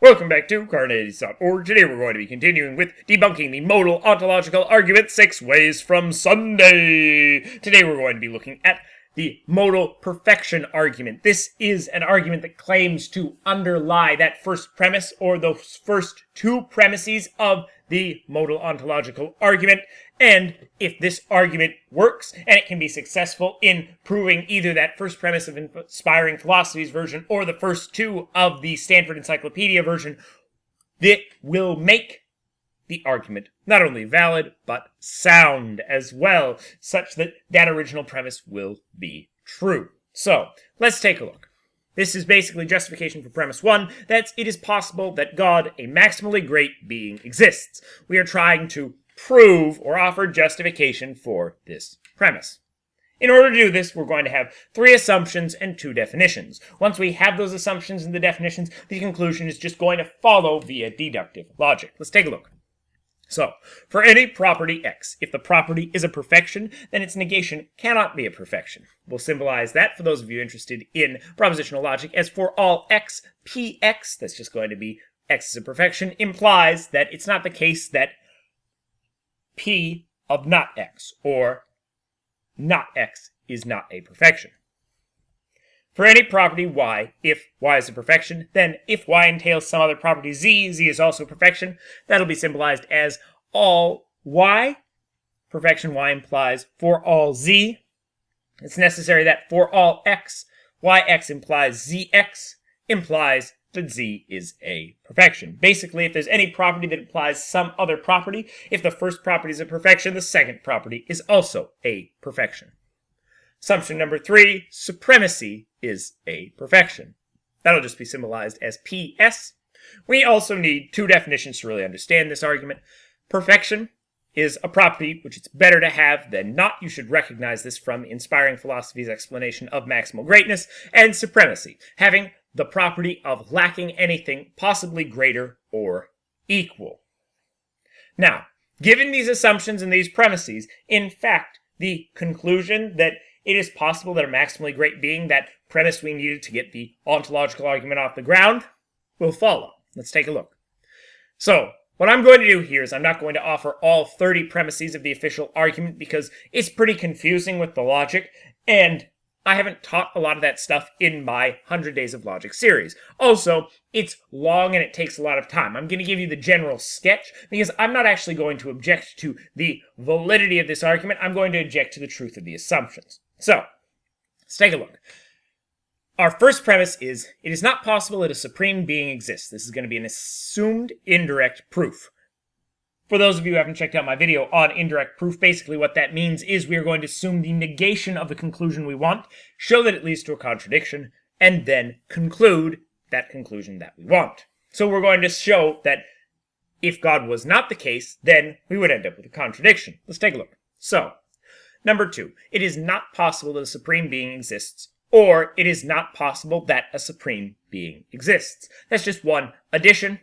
Welcome back to Carneades.org. Today we're going to be continuing with debunking the modal ontological argument 6 ways from Sunday. Today we're going to be looking at the modal perfection argument. This is an argument that claims to underlie that first premise or those first two premises of the modal ontological argument. And if this argument works and it can be successful in proving either that first premise of Inspiring Philosophy's version or the first two of the Stanford Encyclopedia version, it will make the argument not only valid, but sound as well, such that that original premise will be true. So, let's take a look. This is basically justification for premise 1, that it is possible that God, a maximally great being, exists. We are trying to prove or offer justification for this premise. In order to do this, we're going to have 3 assumptions and 2 definitions. Once we have those assumptions and the definitions, the conclusion is just going to follow via deductive logic. Let's take a look. So, for any property x, if the property is a perfection, then its negation cannot be a perfection. We'll symbolize that for those of you interested in propositional logic as for all x, px, that's just going to be x is a perfection, implies that it's not the case that p of not x, or not x, is not a perfection. For any property y, if y is a perfection, then if y entails some other property z, z is also a perfection. That'll be symbolized as all y. Perfection y implies for all z. It's necessary that for all x, yx implies zx, implies that z is a perfection. Basically, if there's any property that implies some other property, if the first property is a perfection, the second property is also a perfection. Assumption number 3, supremacy is a perfection. That'll just be symbolized as PS. We also need 2 definitions to really understand this argument. Perfection is a property which it's better to have than not. You should recognize this from Inspiring Philosophy's explanation of maximal greatness. And supremacy, having the property of lacking anything possibly greater or equal. Now, given these assumptions and these premises, in fact, the conclusion that it is possible that a maximally great being, that premise we needed to get the ontological argument off the ground, will follow. Let's take a look. So, what I'm going to do here is I'm not going to offer all 30 premises of the official argument because it's pretty confusing with the logic, and I haven't taught a lot of that stuff in my 100 Days of Logic series. Also, it's long and it takes a lot of time. I'm going to give you the general sketch because I'm not actually going to object to the validity of this argument. I'm going to object to the truth of the assumptions. So, let's take a look. Our first premise is, it is not possible that a supreme being exists. This is going to be an assumed indirect proof. For those of you who haven't checked out my video on indirect proof, basically what that means is we are going to assume the negation of the conclusion we want, show that it leads to a contradiction, and then conclude that conclusion that we want. So we're going to show that if God was not the case, then we would end up with a contradiction. Let's take a look. So, number 2, it is not possible that a supreme being exists, or it is not possible that a supreme being exists. That's just one addition.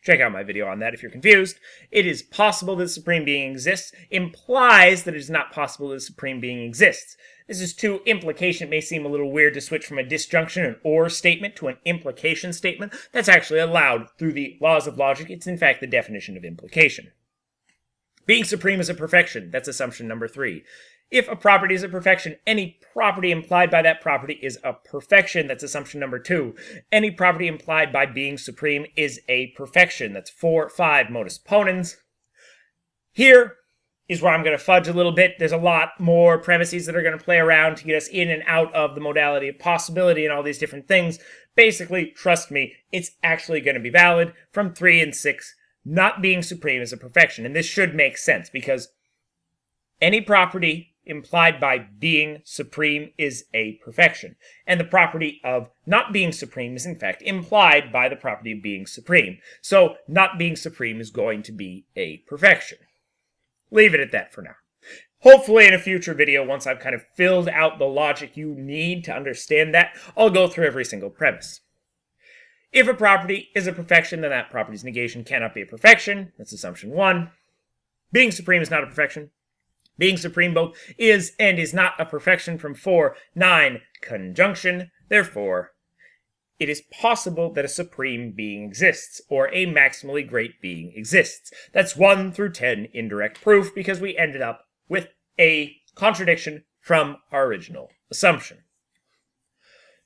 Check out my video on that if you're confused. It is possible that a supreme being exists implies that it is not possible that a supreme being exists. This is 2 implication. It may seem a little weird to switch from a disjunction, an or statement, to an implication statement. That's actually allowed through the laws of logic. It's in fact the definition of implication. Being supreme is a perfection. That's assumption number 3. If a property is a perfection, any property implied by that property is a perfection. That's assumption number 2. Any property implied by being supreme is a perfection. That's 4, 5 modus ponens. Here is where I'm going to fudge a little bit. There's a lot more premises that are going to play around to get us in and out of the modality of possibility and all these different things. Basically, trust me, it's actually going to be valid from 3 and 6. Not being supreme is a perfection. And this should make sense because any property implied by being supreme is a perfection. And the property of not being supreme is in fact implied by the property of being supreme. So not being supreme is going to be a perfection. Leave it at that for now. Hopefully in a future video, once I've kind of filled out the logic you need to understand that, I'll go through every single premise. If a property is a perfection, then that property's negation cannot be a perfection. That's assumption 1. Being supreme is not a perfection. Being supreme both is and is not a perfection from 4, 9 conjunction. Therefore, it is possible that a supreme being exists, or a maximally great being exists. That's 1 through 10 indirect proof, because we ended up with a contradiction from our original assumption.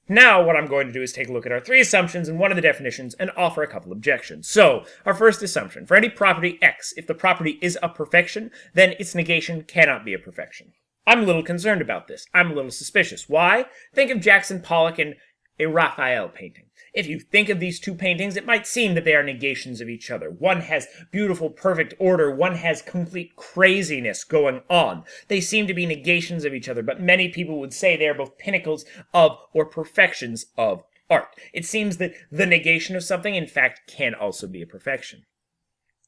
Now, what I'm going to do is take a look at our 3 assumptions and one of the definitions and offer a couple objections. So, our first assumption, for any property X, if the property is a perfection, then its negation cannot be a perfection. I'm a little concerned about this. I'm a little suspicious. Why? Think of Jackson Pollock and a Raphael painting. If you think of these 2 paintings, it might seem that they are negations of each other. One has beautiful, perfect order. One has complete craziness going on. They seem to be negations of each other, but many people would say they are both pinnacles of or perfections of art. It seems that the negation of something, in fact, can also be a perfection.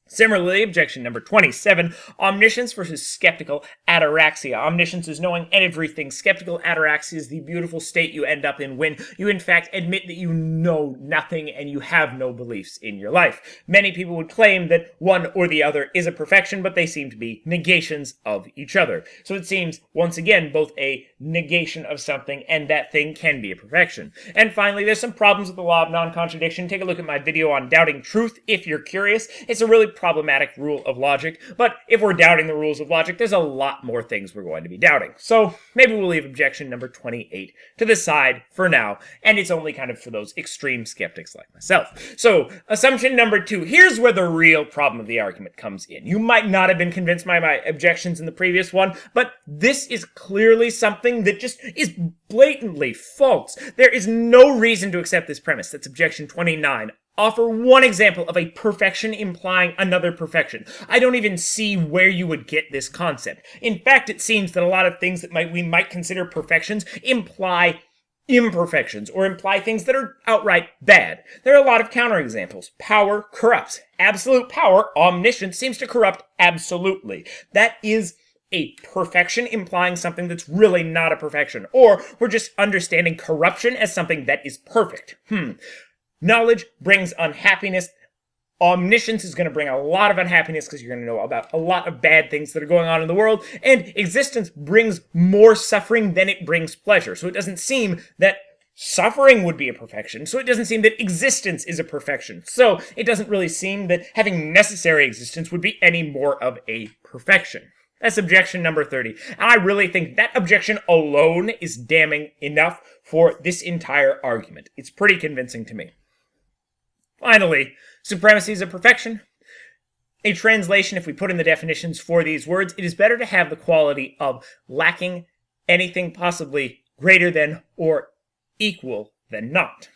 Similarly, objection number 27, omniscience versus skeptical ataraxia. Omniscience is knowing everything. Skeptical ataraxia is the beautiful state you end up in when you in fact admit that you know nothing and you have no beliefs in your life. Many people would claim that one or the other is a perfection, but they seem to be negations of each other. So it seems, once again, both a negation of something and that thing can be a perfection. And finally, there's some problems with the law of non-contradiction. Take a look at my video on doubting truth if you're curious. It's a really problematic rule of logic, but if we're doubting the rules of logic, there's a lot more things we're going to be doubting. So maybe we'll leave objection number 28 to the side for now, and it's only kind of for those extreme skeptics like myself. So assumption number 2, here's where the real problem of the argument comes in. You might not have been convinced by my objections in the previous one, but this is clearly something that just is blatantly false. There is no reason to accept this premise. That's objection 29. Offer one example of a perfection implying another perfection. I don't even see where you would get this concept. In fact, it seems that a lot of things that we might consider perfections imply imperfections, or imply things that are outright bad. There are a lot of counterexamples. Power corrupts. Absolute power, omniscience, seems to corrupt absolutely. That is a perfection implying something that's really not a perfection. Or we're just understanding corruption as something that is perfect. Knowledge brings unhappiness. Omniscience is going to bring a lot of unhappiness because you're going to know about a lot of bad things that are going on in the world. And existence brings more suffering than it brings pleasure. So it doesn't seem that suffering would be a perfection. So it doesn't seem that existence is a perfection. So it doesn't really seem that having necessary existence would be any more of a perfection. That's objection number 30. And I really think that objection alone is damning enough for this entire argument. It's pretty convincing to me. Finally, supremacy is a perfection. A translation, if we put in the definitions for these words, it is better to have the quality of lacking anything possibly greater than or equal than not.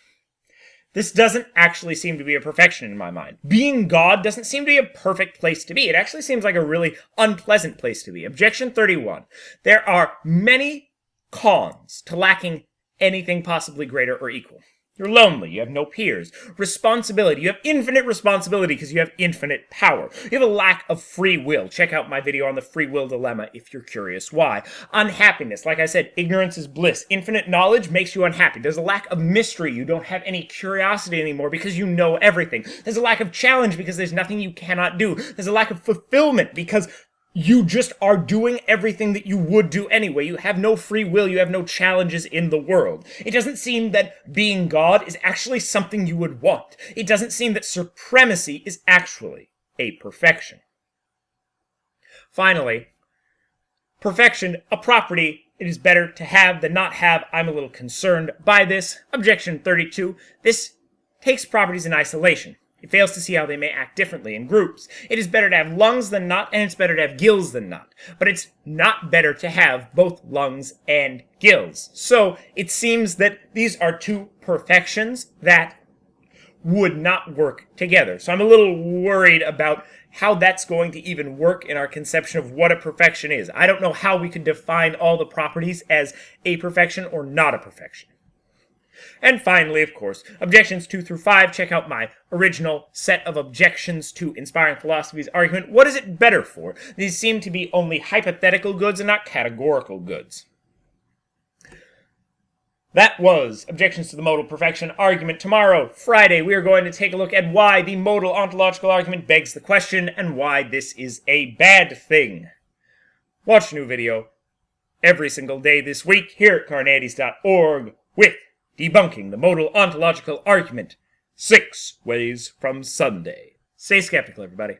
This doesn't actually seem to be a perfection in my mind. Being God doesn't seem to be a perfect place to be. It actually seems like a really unpleasant place to be. Objection 31. There are many cons to lacking anything possibly greater or equal. You're lonely. You have no peers. Responsibility. You have infinite responsibility because you have infinite power. You have a lack of free will. Check out my video on the free will dilemma if you're curious why. Unhappiness. Like I said, ignorance is bliss. Infinite knowledge makes you unhappy. There's a lack of mystery. You don't have any curiosity anymore because you know everything. There's a lack of challenge because there's nothing you cannot do. There's a lack of fulfillment because you just are doing everything that you would do anyway. You have no free will. You have no challenges in the world. It doesn't seem that being God is actually something you would want. It doesn't seem that supremacy is actually a perfection. Finally, perfection, a property it is better to have than not have. I'm a little concerned by this. Objection 32. This takes properties in isolation. It fails to see how they may act differently in groups. It is better to have lungs than not, and it's better to have gills than not. But it's not better to have both lungs and gills. So it seems that these are 2 perfections that would not work together. So I'm a little worried about how that's going to even work in our conception of what a perfection is. I don't know how we could define all the properties as a perfection or not a perfection. And finally, of course, objections 2 through 5. Check out my original set of objections to Inspiring Philosophy's argument. What is it better for? These seem to be only hypothetical goods and not categorical goods. That was Objections to the Modal Perfection argument. Tomorrow, Friday, we are going to take a look at why the modal ontological argument begs the question and why this is a bad thing. Watch a new video every single day this week here at Carneades.org with Debunking the Modal Ontological Argument 6 Ways from Sunday. Stay skeptical, everybody.